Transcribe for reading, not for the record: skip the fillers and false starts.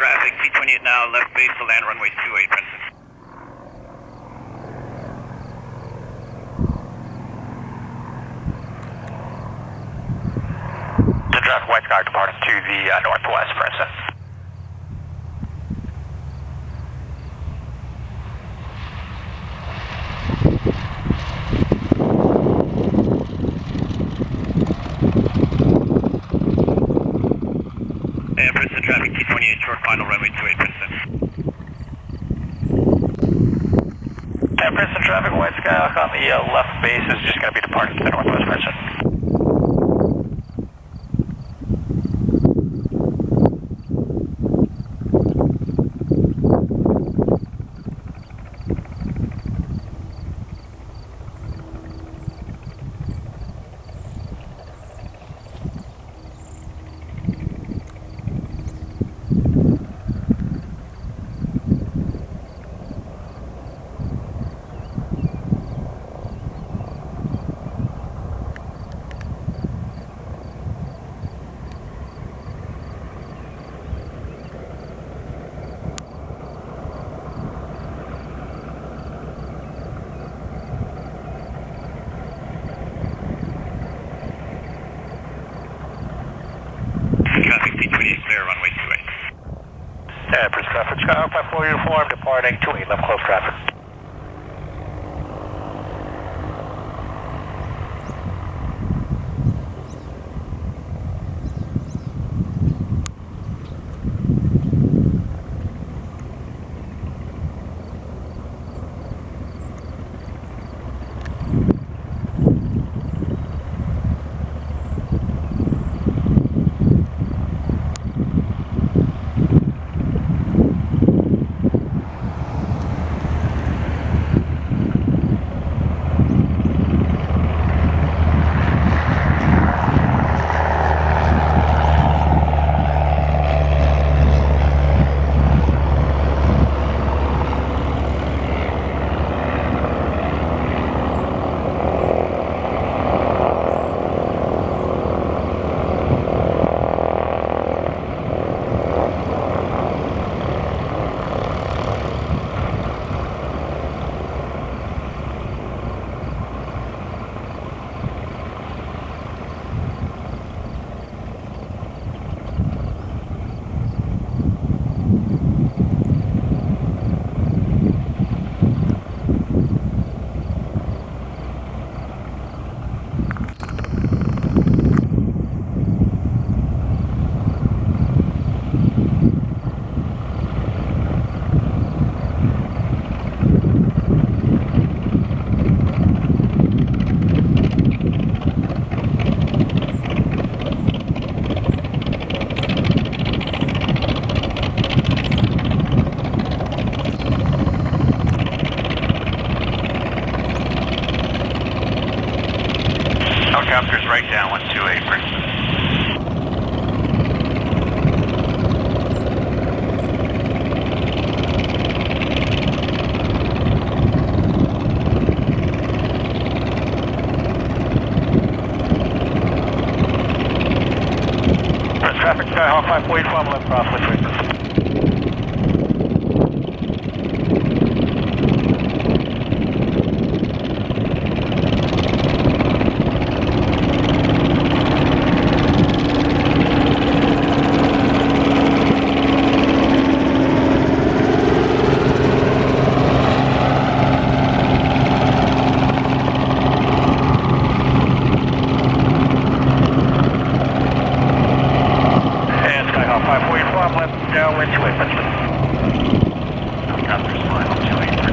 traffic, T-28 now, left base to land runway 28, Princeton. The traffic white sky departing to the northwest, Princeton. And Princeton traffic, T-28 short final runway 28, Princeton. And Princeton traffic white sky on the left base is just going to be departing to the northwest, Princeton. Traffic, T-28 clear, runway 28. And Princeton traffic sky 54 uniform departing 28 left close traffic. Helicopters right down, 128, Princeton. Traffic Skyhawk 545 left crosswind frequency. Downwind to Princeton. Helicopters final 28.